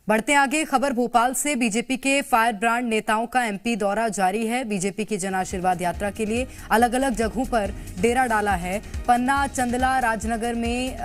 बढ़ते आगे खबर भोपाल से। बीजेपी के फायर ब्रांड नेताओं का एमपी दौरा जारी है। बीजेपी की जन आशीर्वाद यात्रा के लिए अलग अलग जगहों पर डेरा डाला है। पन्ना, चंदला, राजनगर में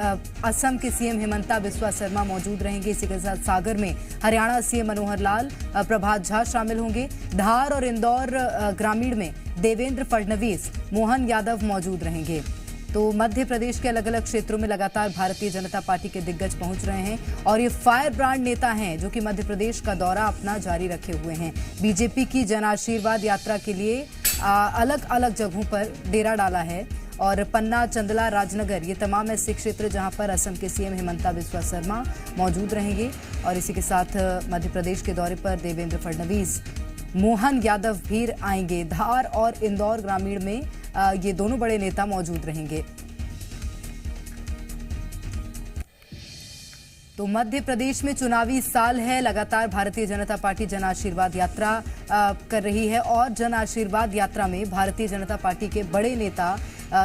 असम के सीएम हिमंता बिस्वा शर्मा मौजूद रहेंगे। इसी के साथ सागर में हरियाणा सीएम मनोहर लाल, प्रभात झा शामिल होंगे। धार और इंदौर ग्रामीण में देवेंद्र फडणवीस, मोहन यादव मौजूद रहेंगे। तो मध्य प्रदेश के अलग अलग क्षेत्रों में लगातार भारतीय जनता पार्टी के दिग्गज पहुंच रहे हैं और ये फायर ब्रांड नेता हैं जो कि मध्य प्रदेश का दौरा अपना जारी रखे हुए हैं। बीजेपी की जन आशीर्वाद यात्रा के लिए अलग अलग जगहों पर डेरा डाला है और पन्ना, चंदला, राजनगर ये तमाम ऐसे क्षेत्र जहां पर असम के सीएम हिमंता बिस्वा शर्मा मौजूद रहेंगे। और इसी के साथ मध्य प्रदेश के दौरे पर देवेंद्र फडणवीस, मोहन यादव भी आएंगे। धार और इंदौर ग्रामीण में ये दोनों बड़े नेता मौजूद रहेंगे। तो मध्य प्रदेश में चुनावी साल है, लगातार भारतीय जनता पार्टी जन आशीर्वाद यात्रा कर रही है और जन आशीर्वाद यात्रा में भारतीय जनता पार्टी के बड़े नेता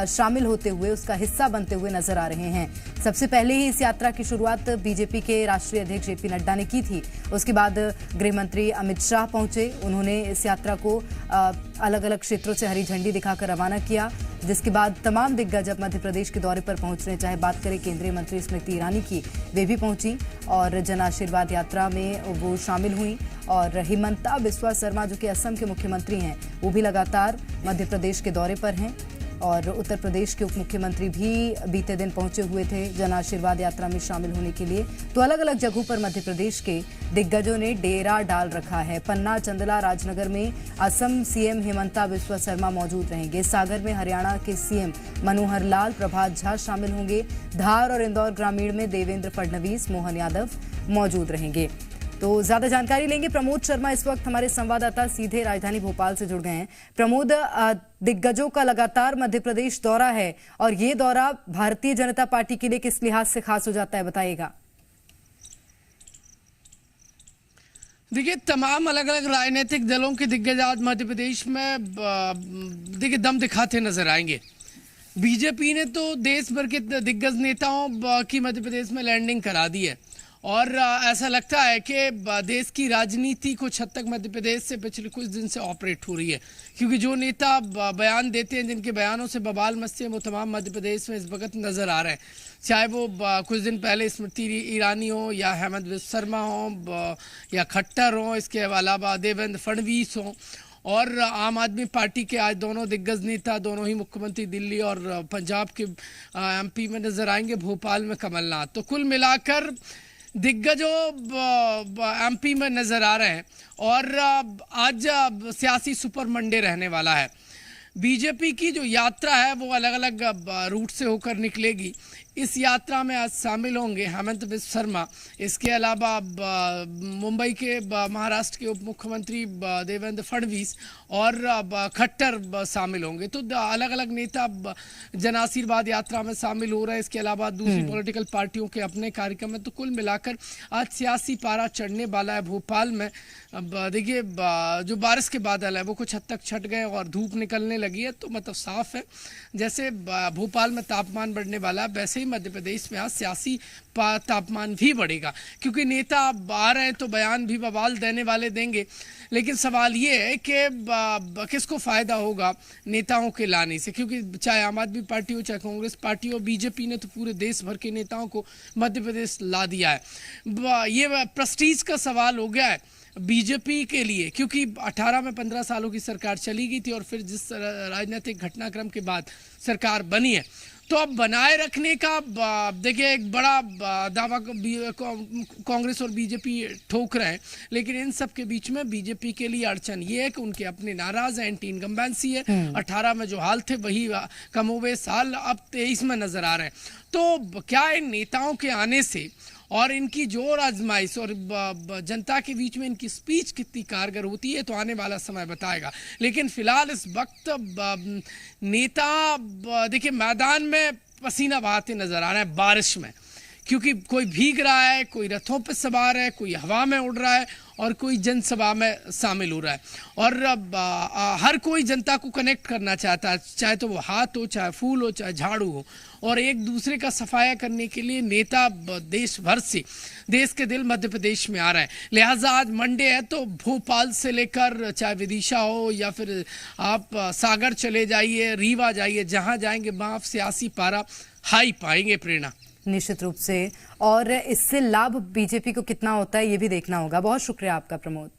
शामिल होते हुए, उसका हिस्सा बनते हुए नजर आ रहे हैं। सबसे पहले ही इस यात्रा की शुरुआत बीजेपी के राष्ट्रीय अध्यक्ष जेपी नड्डा ने की थी। उसके बाद गृह मंत्री अमित शाह पहुंचे। उन्होंने इस यात्रा को अलग अलग क्षेत्रों से हरी झंडी दिखाकर रवाना किया, जिसके बाद तमाम दिग्गज अब मध्य प्रदेश के दौरे पर पहुंच रहे हैं। चाहे बात करें केंद्रीय मंत्री स्मृति ईरानी की, वे भी पहुंची और जन आशीर्वाद यात्रा में वो शामिल हुई। और हिमंता बिस्वा शर्मा जो कि असम के मुख्यमंत्री हैं, वो भी लगातार मध्य प्रदेश के दौरे पर हैं और उत्तर प्रदेश के उप मुख्यमंत्री भी बीते दिन पहुंचे हुए थे जन आशीर्वाद यात्रा में शामिल होने के लिए। तो अलग अलग जगहों पर मध्य प्रदेश के दिग्गजों ने डेरा डाल रखा है। पन्ना, चंदला, राजनगर में असम सीएम हिमंता बिस्वा शर्मा मौजूद रहेंगे। सागर में हरियाणा के सीएम मनोहर लाल, प्रभात झा शामिल होंगे। धार और इंदौर ग्रामीण में देवेंद्र फडणवीस, मोहन यादव मौजूद रहेंगे। तो ज्यादा जानकारी लेंगे। प्रमोद शर्मा इस वक्त हमारे संवाददाता सीधे राजधानी भोपाल से जुड़ गए हैं। प्रमोद, दिग्गजों का लगातार मध्य प्रदेश दौरा है और ये दौरा भारतीय जनता पार्टी के लिए किस लिहाज से खास हो जाता है, बताइएगा। देखिए, तमाम अलग अलग राजनीतिक दलों के दिग्गज आज मध्य प्रदेश में देखिए दम दिखाते नजर आएंगे। बीजेपी ने तो देश भर के दिग्गज नेताओं की मध्य प्रदेश में लैंडिंग करा दी है और ऐसा लगता है कि देश की राजनीति कुछ हद तक मध्य प्रदेश से पिछले कुछ दिन से ऑपरेट हो रही है, क्योंकि जो नेता बयान देते हैं, जिनके बयानों से बवाल मचते हैं, वो तमाम मध्य प्रदेश में इस वक्त नज़र आ रहे हैं। चाहे वो कुछ दिन पहले स्मृति ईरानी हो या हेमंत बिस्वा शर्मा हो या खट्टर हो, इसके अलावा देवेंद्र फडणवीस हो और आम आदमी पार्टी के आज दोनों दिग्गज नेता, दोनों ही मुख्यमंत्री दिल्ली और पंजाब के एमपी में नजर आएंगे, भोपाल में कमलनाथ। तो कुल मिलाकर दिग्गजों एमपी में नजर आ रहे हैं और आज सियासी सुपर मंडे रहने वाला है। बीजेपी की जो यात्रा है वो अलग अलग रूट से होकर निकलेगी। इस यात्रा में आज शामिल होंगे हेमंत बिस्वा शर्मा, इसके अलावा मुंबई के महाराष्ट्र के उप मुख्यमंत्री देवेंद्र फडणवीस और खट्टर शामिल होंगे। तो अलग अलग नेता जन आशीर्वाद यात्रा में शामिल हो रहे हैं। इसके अलावा दूसरी पॉलिटिकल पार्टियों के अपने कार्यक्रम में। तो कुल मिलाकर आज सियासी पारा चढ़ने वाला है भोपाल में। अब देखिए, जो बारिश के बादल है वो कुछ हद तक छट गए और धूप निकलने लगी है, तो मतलब साफ है जैसे भोपाल में तापमान बढ़ने वाला है, वैसे ही मध्य प्रदेश में आज सियासी तापमान भी बढ़ेगा, क्योंकि नेता आ रहे हैं तो बयान भी बवाल देने वाले देंगे। लेकिन सवाल ये है कि किसको फायदा होगा नेताओं के लाने से, क्योंकि चाहे आम आदमी पार्टी हो, चाहे कांग्रेस पार्टी हो, बीजेपी ने तो पूरे देश भर के नेताओं को मध्य प्रदेश ला दिया है। ये प्रेस्टीज का सवाल हो गया है बीजेपी के लिए, क्योंकि 18 में 15 सालों की सरकार चली गई थी और फिर जिस राजनीतिक घटनाक्रम के बाद सरकार बनी है, तो अब बनाए रखने का देखिए एक बड़ा दावा कांग्रेस और बीजेपी ठोक रहे हैं। लेकिन इन सब के बीच में बीजेपी के लिए अड़चन ये है कि उनके अपने नाराज है, एंटी इनकम्बेंसी है। 18 में जो हाल थे वही कमोबेश हाल अब 23 में नजर आ रहे हैं। तो क्या इन नेताओं के आने से और इनकी जोर आजमाइश और जनता के बीच में इनकी स्पीच कितनी कारगर होती है, तो आने वाला समय बताएगा। लेकिन फिलहाल इस वक्त नेता देखिए मैदान में पसीना बहाते नजर आ रहे हैं बारिश में, क्योंकि कोई भीग रहा है, कोई रथों पर सवार है, कोई हवा में उड़ रहा है और कोई जनसभा में शामिल हो रहा है। और हर कोई जनता को कनेक्ट करना चाहता है, चाहे तो वो हाथ हो, चाहे फूल हो, चाहे झाड़ू हो, और एक दूसरे का सफाया करने के लिए नेता देश भर से, देश के दिल मध्य प्रदेश में आ रहा है। लिहाजा आज मंडे है तो भोपाल से लेकर चाहे विदिशा हो या फिर आप सागर चले जाइए, रीवा जाइए, जहां जाएंगे वहां आप सियासी पारा हाई पाएंगे। प्रेरणा, निश्चित रूप से, और इससे लाभ बीजेपी को कितना होता है ये भी देखना होगा। बहुत शुक्रिया आपका प्रमोद।